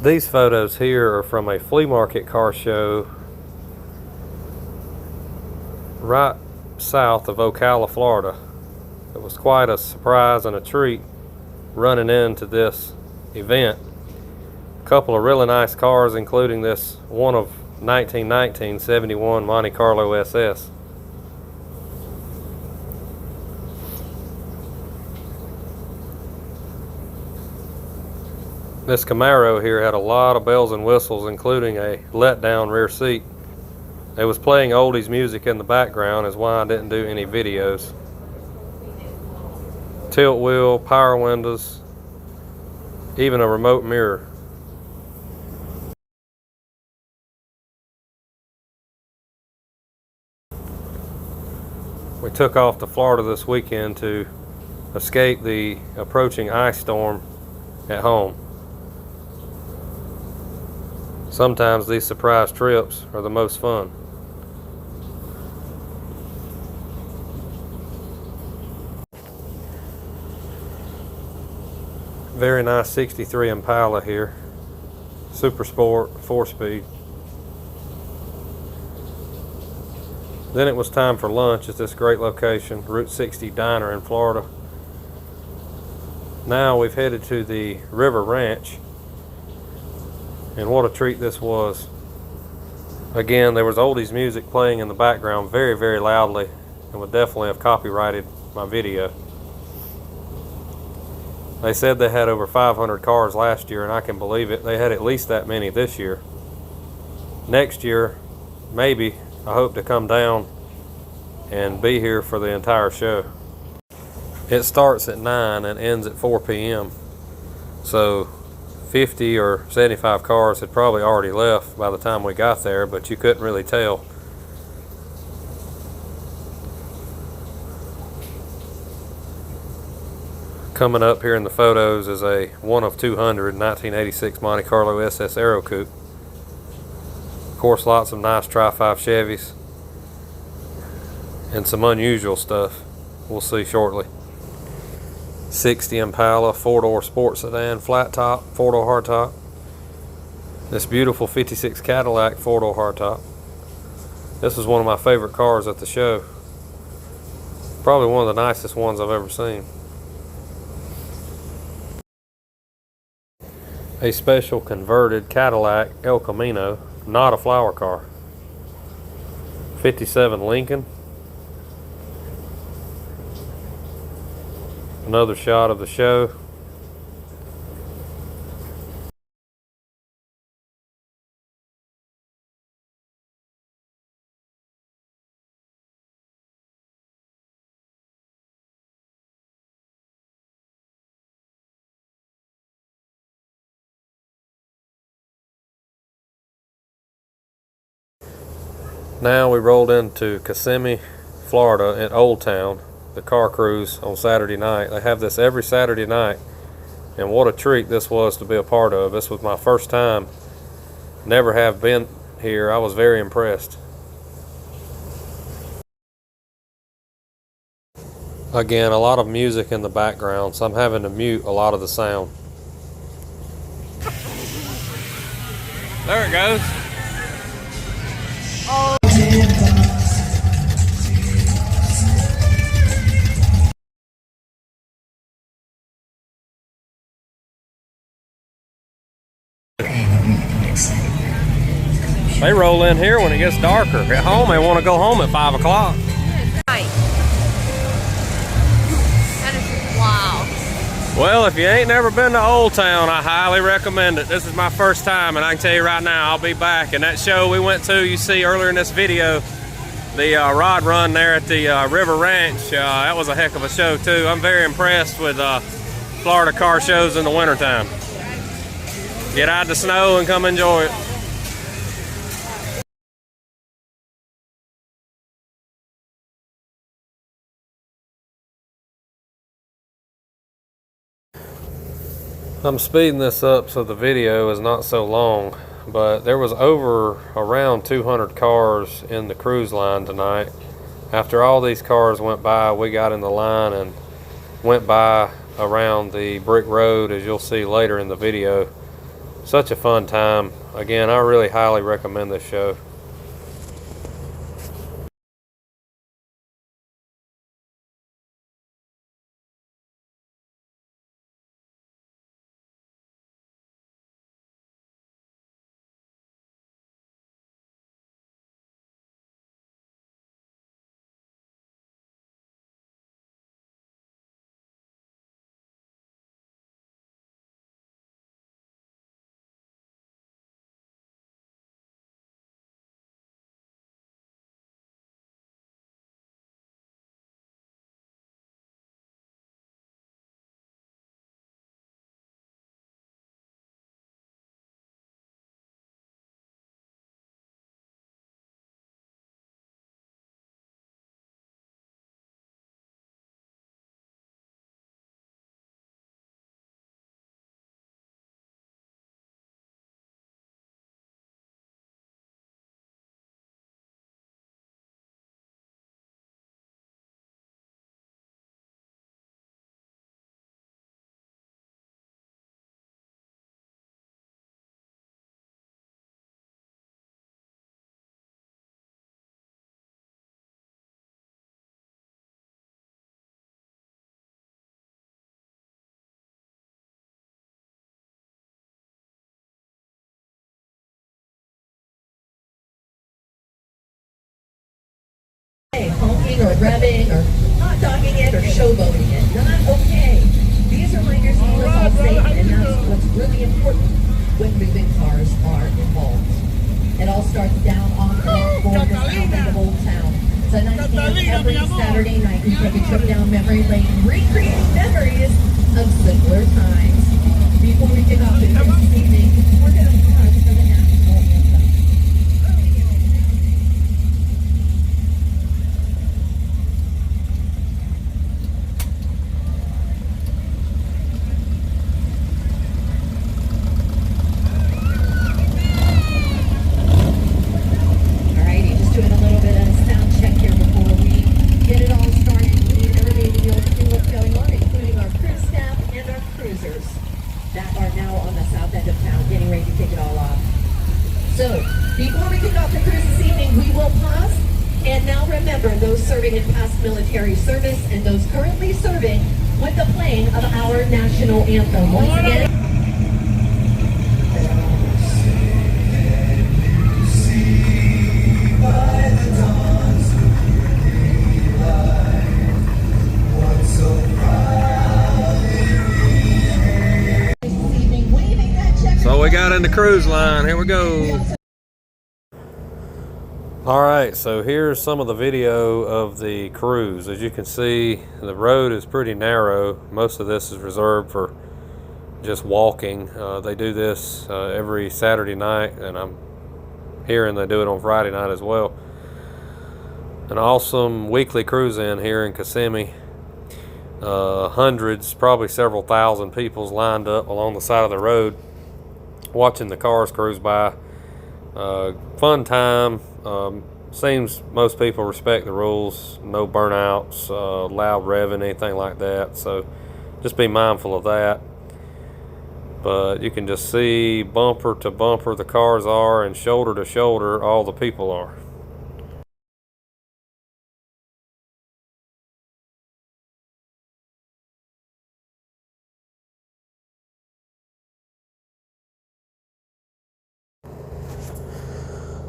These photos here are from a flea market car show right south of Ocala, Florida. It was quite a surprise and a treat running into this event. A couple of really nice cars, including this one of 1919 71 Monte Carlo SS. This Camaro here had a lot of bells and whistles, including a let-down rear seat. It was playing oldies music in the background, is why I didn't do any videos. Tilt wheel, power windows, even a remote mirror. We took off to Florida this weekend to escape the approaching ice storm at home. Sometimes these surprise trips are the most fun. Very nice 63 Impala here. Super Sport, 4-speed. Then it was time for lunch at this great location, Route 60 Diner in Florida. Now we've headed to the River Ranch. And what a treat this was. Again, there was oldies music playing in the background very, very loudly, and would definitely have copyrighted my video. They said they had over 500 cars last year, and I can believe it. They had at least that many this year. Next year, maybe, I hope to come down and be here for the entire show. It starts at 9 and ends at 4 p.m. So 50 or 75 cars had probably already left by the time we got there, but you couldn't really tell. Coming up here in the photos is a one of 200 1986 Monte Carlo SS Aero Coupe. Of course, lots of nice Tri-5 Chevys and some unusual stuff we'll see shortly. 60 Impala 4-door sport sedan, flat top, 4-door hardtop. This beautiful 56 Cadillac 4-door hardtop. This is one of my favorite cars at the show. Probably one of the nicest ones I've ever seen. A special converted Cadillac El Camino, not a flower car. 57 Lincoln. Another shot of the show. Now we rolled into Kissimmee, Florida at Oldtown, the car cruise on Saturday night. They have this every Saturday night, and what a treat this was to be a part of. This was my first time, never have been here. I was very impressed. Again, a lot of music in the background, so I'm having to mute a lot of the sound. There it goes. Oh. They roll in here when it gets darker. At home, they want to go home at 5 o'clock. Right. That is wow. Well, if you ain't never been to Old Town, I highly recommend it. This is my first time, and I can tell you right now, I'll be back. And that show we went to, you see earlier in this video, the rod run there at the River Ranch, that was a heck of a show too. I'm very impressed with Florida car shows in the wintertime. Get out the snow and come enjoy it. I'm speeding this up so the video is not so long, but there was around 200 cars in the cruise line tonight. After all these cars went by, we got in the line and went by around the brick road, as you'll see later in the video. Such a fun time. Again, I really highly recommend this show. Honking or revving or hot dogging it or showboating it. Not okay. These reminders keep us all safe, and that's what's really important when moving cars are involved. It all starts down Ocala for the south end of Oldtown. It's a nice game every Saturday night. We take a trip down memory lane, recreating memories of simpler times. Before we kick off this evening, we're going to pause for the national anthem. That are now on the south end of town, getting ready to kick it all off. So, before we kick off the cruise this evening, we will pause. And now remember, those serving in past military service and those currently serving with the playing of our national anthem. Once again. So we got in the cruise line. Here we go. Alright, so here's some of the video of the cruise. As you can see, the road is pretty narrow. Most of this is reserved for just walking. They do this every Saturday night, and I'm hearing they do it on Friday night as well. An awesome weekly cruise in here in Kissimmee. Hundreds, probably several thousand people's lined up along the side of the road watching the cars cruise by. Fun time. Seems most people respect the rules. No burnouts, loud revving, anything like that. So just be mindful of that. But you can just see bumper to bumper the cars are, and shoulder to shoulder all the people are.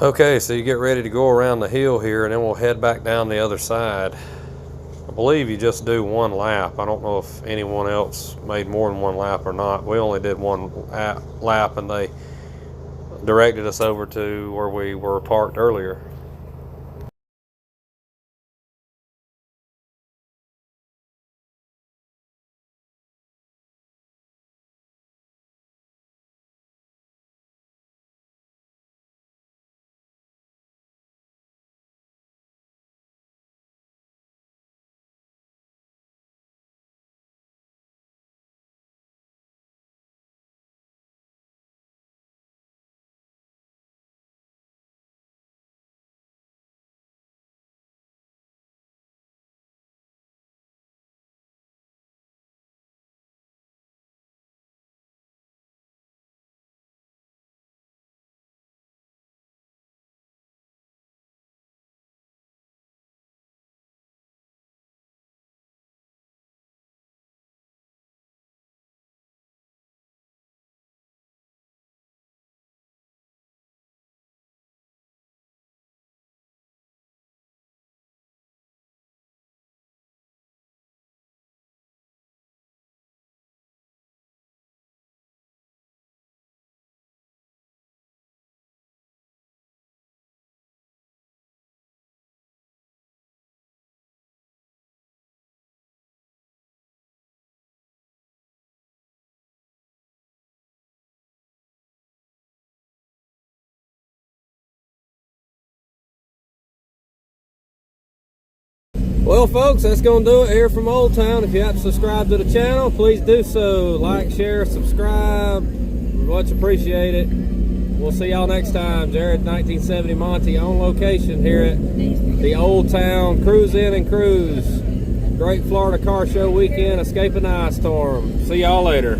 Okay, so you get ready to go around the hill here, and then we'll head back down the other side. I believe you just do one lap. I don't know if anyone else made more than one lap or not. We only did one lap, and they directed us over to where we were parked earlier. Well, folks, that's going to do it here from Old Town. If you haven't subscribed to the channel, please do so. Like, share, subscribe. Much appreciated. We'll see y'all next time. Jared 1970 Monty on location here at the Old Town Cruise In and Cruise. Great Florida Car Show weekend, escaping the ice storm. See y'all later.